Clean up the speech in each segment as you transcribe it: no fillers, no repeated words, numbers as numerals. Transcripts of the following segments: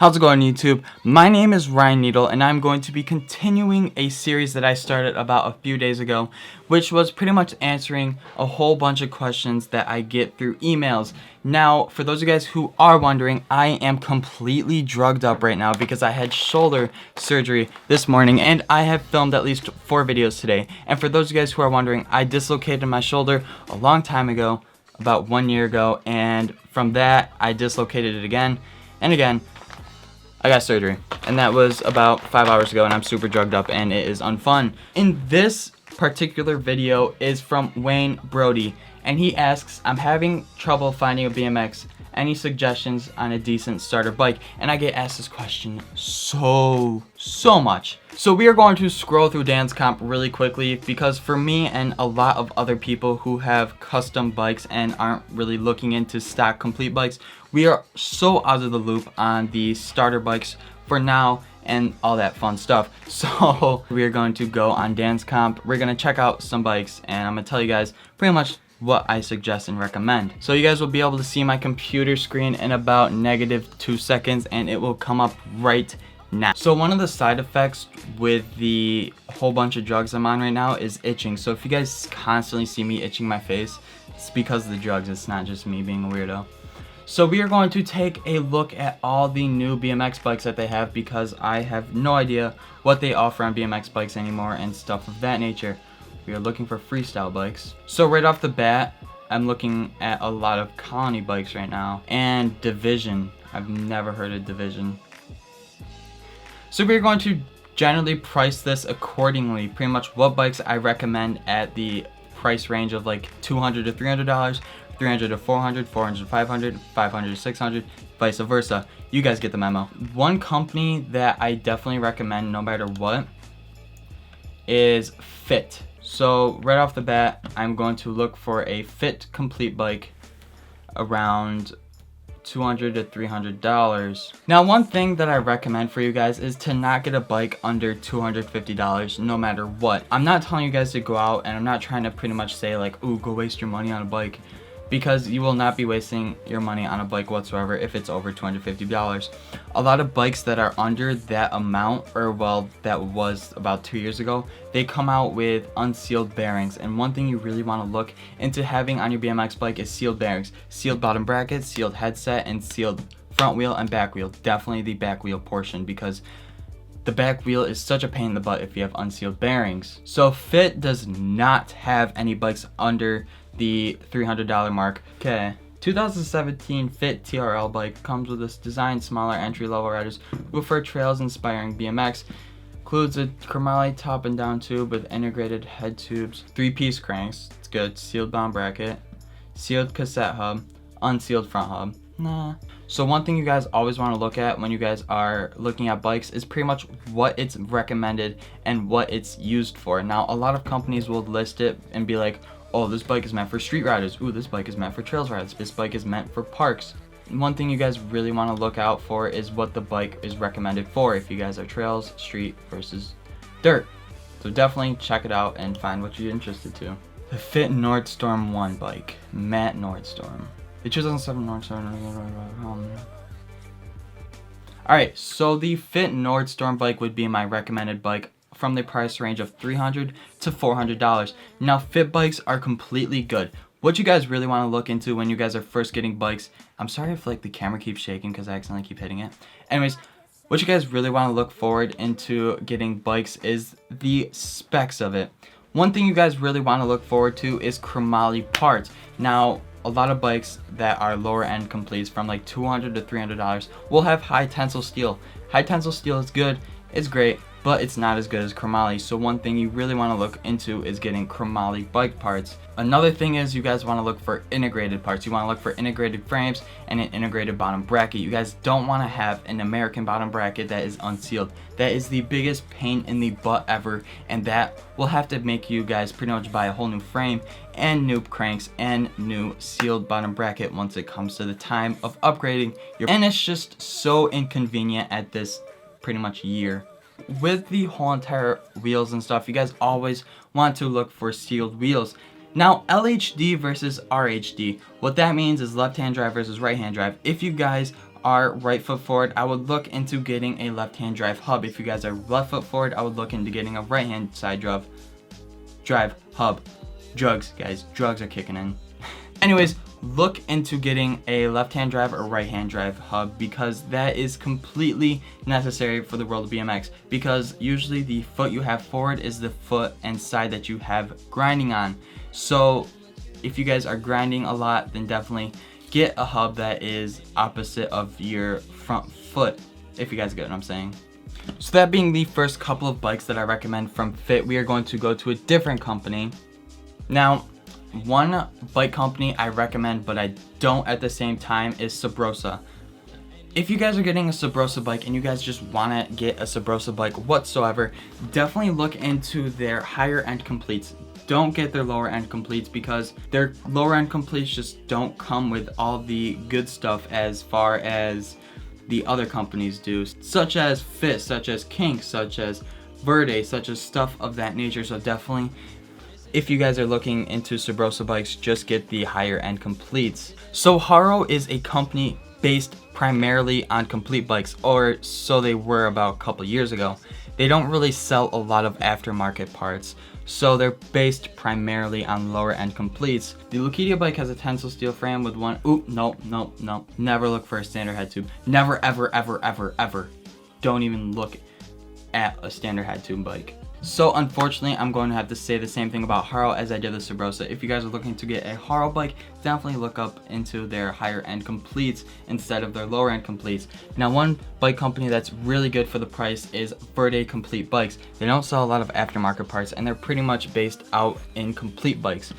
How's it going, YouTube? My name is Ryan Needle, and I'm going to be continuing a series that I started about a few days ago, which was pretty much answering a whole bunch of questions that I get through emails. Now, for those of you guys who are wondering, I am completely drugged up right now because I had shoulder surgery this morning, and I have filmed at least 4 videos today. And for those of you guys who are wondering, I dislocated my shoulder a long time ago, about 1 year ago, and from that, I dislocated it again and again. I got surgery, and that was about 5 hours ago, and I'm super drugged up, and it is unfun. In this particular video is from Wayne Brody, and he asks, I'm having trouble finding a BMX. Any suggestions on a decent starter bike? And I get asked this question so much. So we are going to scroll through Dan's comp really quickly, because for me and a lot of other people who have custom bikes and aren't really looking into stock complete bikes, we are so out of the loop on the starter bikes for now and all that fun stuff. So we are going to go on Dan's comp. We're going to check out some bikes, and I'm going to tell you guys pretty much what I suggest and recommend. So you guys will be able to see my computer screen in about -2 seconds, and it will come up right now. So one of the side effects with the whole bunch of drugs I'm on right now is itching. So if you guys constantly see me itching my face, it's because of the drugs. It's not just me being a weirdo. So we are going to take a look at all the new BMX bikes that they have, because I have no idea what they offer on BMX bikes anymore and stuff of that nature. We are looking for freestyle bikes. So right off the bat, I'm looking at a lot of Colony bikes right now, and Division. I've never heard of Division. So we're going to generally price this accordingly, pretty much what bikes I recommend at the price range of like $200 to $300, $300 to $400, $400 to $500, $500 to $600, vice versa. You guys get the memo. One company that I definitely recommend no matter what is Fit. So right off the bat, I'm going to look for a Fit complete bike around $200 to $300. Now, one thing that I recommend for you guys is to not get a bike under $250 no matter what. I'm not telling you guys to go out, and I'm not trying to pretty much say like, ooh, go waste your money on a bike, because you will not be wasting your money on a bike whatsoever if it's over $250. A lot of bikes that are under that amount, or well, that was about 2 years ago, they come out with unsealed bearings. And one thing you really want to look into having on your BMX bike is sealed bearings, sealed bottom brackets, sealed headset, and sealed front wheel and back wheel. Definitely the back wheel portion, because the back wheel is such a pain in the butt if you have unsealed bearings. So Fit does not have any bikes under the $300 mark. Okay, 2017 Fit TRL bike comes with this designed smaller entry-level riders who prefer trails inspiring BMX. Includes a chromoly top and down tube with integrated head tubes, 3-piece cranks, it's good, sealed bottom bracket, sealed cassette hub, unsealed front hub. Nah. So one thing you guys always want to look at when you guys are looking at bikes is pretty much what it's recommended and what it's used for. Now, a lot of companies will list it and be like, oh, this bike is meant for street riders. Ooh, this bike is meant for trails riders. This bike is meant for parks. One thing you guys really want to look out for is what the bike is recommended for, if you guys are trails, street versus dirt. So definitely check it out and find what you're interested to. The Fit Nordstorm 1 bike, Matt Nordstorm. The 2007 Nordstorm. Alright, so the Fit Nordstorm bike would be my recommended bike from the price range of $300 to $400. Now, Fit bikes are completely good. What you guys really want to look into when you guys are first getting bikes, I'm sorry if like the camera keeps shaking because I accidentally keep hitting it. Anyways, what you guys really want to look forward into getting bikes is the specs of it. One thing you guys really want to look forward to is chromoly parts. Now, a lot of bikes that are lower end completes from like $200 to $300 will have high tensile steel. High tensile steel is good, it's great, but it's not as good as chromoly. So one thing you really want to look into is getting chromoly bike parts. Another thing is you guys want to look for integrated parts. You want to look for integrated frames and an integrated bottom bracket. You guys don't want to have an American bottom bracket that is unsealed. That is the biggest pain in the butt ever, and that will have to make you guys pretty much buy a whole new frame and new cranks and new sealed bottom bracket once it comes to the time of upgrading your, and it's just so inconvenient at this pretty much year. With the whole entire wheels and stuff, you guys always want to look for sealed wheels. Now, LHD versus RHD, what that means is left-hand drive versus right-hand drive. If you guys are right foot forward, I would look into getting a left hand drive hub. If you guys are left foot forward, I would look into getting a right hand side drive hub. Drugs, guys, drugs are kicking in. Anyways, look into getting a left hand drive or right hand drive hub, because that is completely necessary for the world of BMX, because usually the foot you have forward is the foot and side that you have grinding on. So if you guys are grinding a lot, then definitely get a hub that is opposite of your front foot, if you guys get what I'm saying. So that being the first couple of bikes that I recommend from Fit, we are going to go to a different company. Now, one bike company I recommend but I don't at the same time is Sabrosa. If you guys are getting a Sabrosa bike and you guys just want to get a Sabrosa bike whatsoever, definitely look into their higher end completes. Don't get their lower end completes, because their lower end completes just don't come with all the good stuff as far as the other companies do, such as Fit, such as Kink, such as Burt, such as stuff of that nature. So definitely, if you guys are looking into Sabrosa bikes, just get the higher end completes. So Haro is a company based primarily on complete bikes, or so they were about a couple years ago. They don't really sell a lot of aftermarket parts, so they're based primarily on lower end completes. The Lucidia bike has a tensile steel frame with one, no. Never look for a standard head tube. Never, ever. Don't even look at a standard head tube bike. So unfortunately, I'm going to have to say the same thing about Haro as I did with Sabrosa. If you guys are looking to get a Haro bike, definitely look up into their higher end completes instead of their lower end completes. Now, one bike company that's really good for the price is Burt Complete Bikes. They don't sell a lot of aftermarket parts, and they're pretty much based out in complete bikes.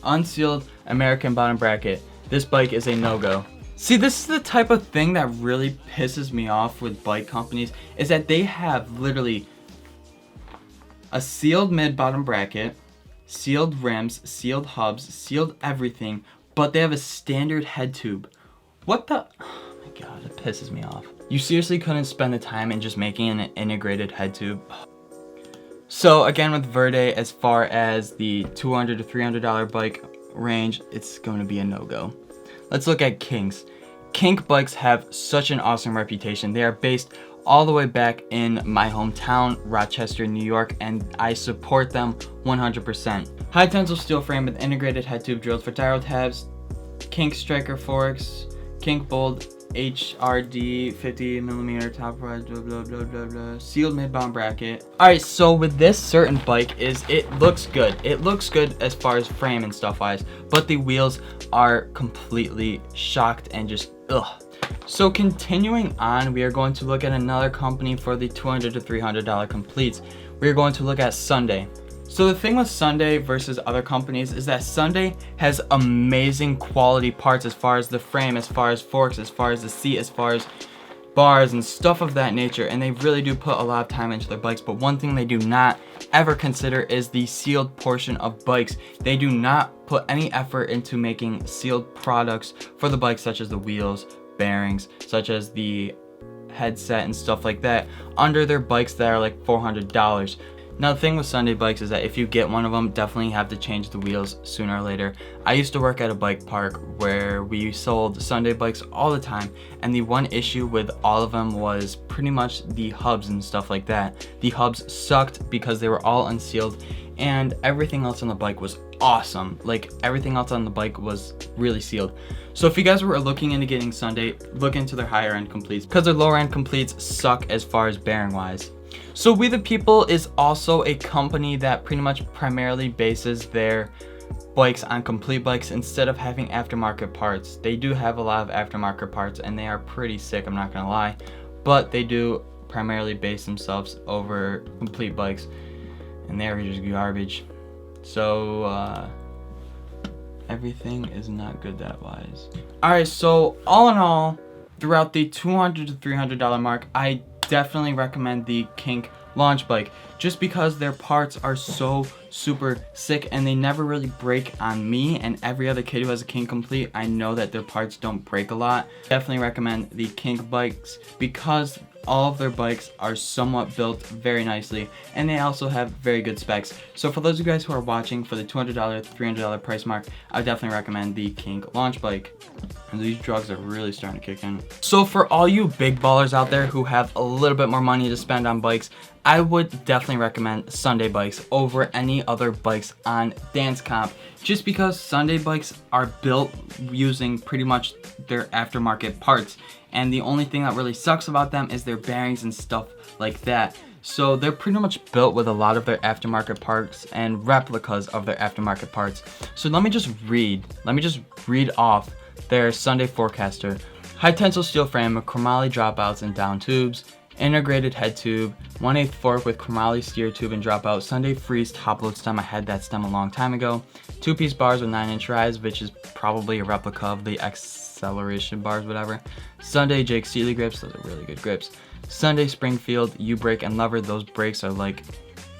Unsealed American bottom bracket. This bike is a no-go. See, this is the type of thing that really pisses me off with bike companies, is that they have literally a sealed mid-bottom bracket, sealed rims, sealed hubs, sealed everything, but they have a standard head tube. What the? Oh my god, it pisses me off. You seriously couldn't spend the time in just making an integrated head tube? So again, with Burt, as far as the $200 to $300 bike range, it's going to be a no-go. Let's look at Kinks. Kink bikes have such an awesome reputation. They are based all the way back in my hometown, Rochester, New York, and I support them 100%. High tensile steel frame with integrated head tube drills for gyro tabs, Kink striker forks, Kink bold HRD 50mm top rod, blah blah blah, sealed mid-bound bracket. Alright, so with this certain bike it looks good. It looks good as far as frame and stuff wise, but the wheels are completely shocked and just ugh. So continuing on, we are going to look at another company for the $200 to $300 completes. We are going to look at Sunday. So the thing with Sunday versus other companies is that Sunday has amazing quality parts as far as the frame, as far as forks, as far as the seat, as far as bars and stuff of that nature, and they really do put a lot of time into their bikes. But one thing they do not ever consider is the sealed portion of bikes. They do not put any effort into making sealed products for the bikes, such as the wheels, bearings, such as the headset and stuff like that, under their bikes that are like $400. Now the thing with Sunday bikes is that if you get one of them, definitely have to change the wheels sooner or later. I used to work at a bike park where we sold Sunday bikes all the time, and the one issue with all of them was pretty much the hubs and stuff like that. The hubs sucked because they were all unsealed, and everything else on the bike was awesome. Like, everything else on the bike was really sealed. So if you guys were looking into getting Sunday, look into their higher end completes, because their lower end completes suck as far as bearing wise. So We The People is also a company that pretty much primarily bases their bikes on complete bikes instead of having aftermarket parts. They do have a lot of aftermarket parts and they are pretty sick, I'm not gonna lie, but they do primarily base themselves over complete bikes, and they are just garbage. So everything is not good that wise. Alright, so all in all, throughout the $200 to $300 mark, I definitely recommend the Kink launch bike, just because their parts are so super sick and they never really break on me and every other kid who has a Kink complete. I know that their parts don't break a lot. Definitely recommend the Kink bikes because all of their bikes are somewhat built very nicely, and they also have very good specs. So for those of you guys who are watching for the $200, $300 price mark, I would definitely recommend the Kink launch bike. And these drugs are really starting to kick in. So for all you big ballers out there who have a little bit more money to spend on bikes, I would definitely recommend Sunday bikes over any other bikes on Dance Comp, just because Sunday bikes are built using pretty much their aftermarket parts, and the only thing that really sucks about them is their bearings and stuff like that. So they're pretty much built with a lot of their aftermarket parts and replicas of their aftermarket parts. So let me just read off their Sunday Forecaster. High tensile steel frame with chromoly dropouts and down tubes, integrated head tube, 1/8 fork with chromoly steer tube and dropout, Sunday freeze top load stem. I had that stem a long time ago. 2-piece bars with 9-inch rise, which is probably a replica of the acceleration bars, whatever. Sunday Jake Seeley grips, those are really good grips. Sunday Springfield U-brake and lever, those brakes are like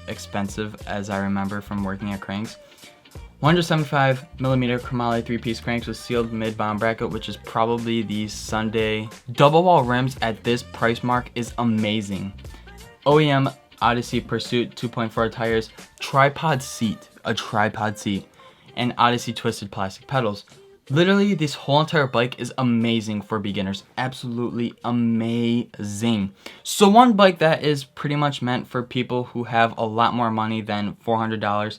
expensive as I remember from working at Cranks. 175mm chromoly 3-piece cranks with sealed mid-bound bracket, which is probably the Sunday. Double wall rims at this price mark is amazing. OEM Odyssey Pursuit 2.4 tires, tripod seat, and Odyssey twisted plastic pedals. Literally, this whole entire bike is amazing for beginners. Absolutely amazing. So one bike that is pretty much meant for people who have a lot more money than $400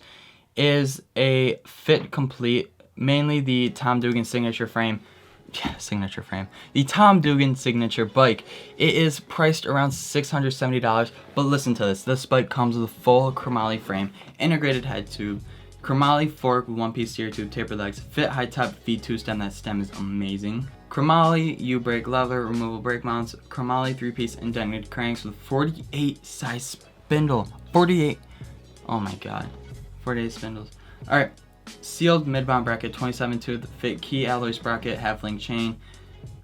is a Fit Complete, mainly the Tom Dugan signature frame. The Tom Dugan signature bike. It is priced around $670, but listen to this. This bike comes with a full chromoly frame, integrated head tube, chromoly fork with 1-piece steer tube, tapered legs, fit high top V2 stem. That stem is amazing. Chromoly U-brake lever, removable brake mounts, chromoly 3-piece indented cranks with 48 size spindle. 48. Oh my god. 48 spindles. Alright. Sealed mid-bound bracket, 27 tooth, fit key alloy sprocket, half-link chain.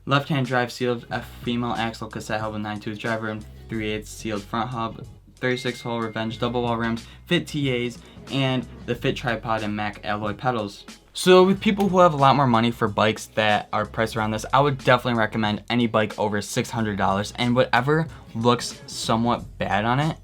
Left-hand drive sealed F female axle cassette hub with 9-tooth driver and 3/8 sealed front hub. 36-hole Revenge double wall rims, fit TAs, and the fit tripod and Mac alloy pedals. So with people who have a lot more money for bikes that are priced around this, I would definitely recommend any bike over $600, and whatever looks somewhat bad on it,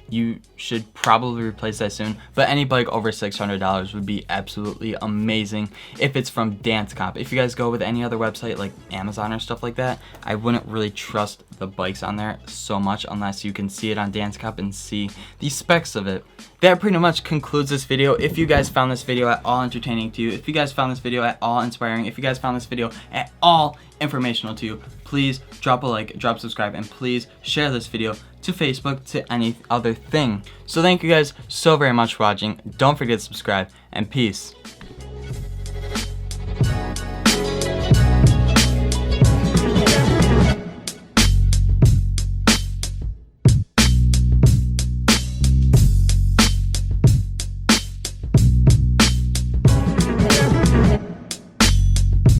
you should probably replace that soon. But any bike over $600 would be absolutely amazing if it's from Dance Comp. If you guys go with any other website like Amazon or stuff like that, I wouldn't really trust the bikes on there so much unless you can see it on Dance Comp and see the specs of it. That pretty much concludes this video. If you guys found this video at all entertaining to you, if you guys found this video at all inspiring, if you guys found this video at all informational to you, please drop a like, drop subscribe, and please share this video to Facebook, to any other thing. So thank you guys so very much for watching. Don't forget to subscribe, and peace.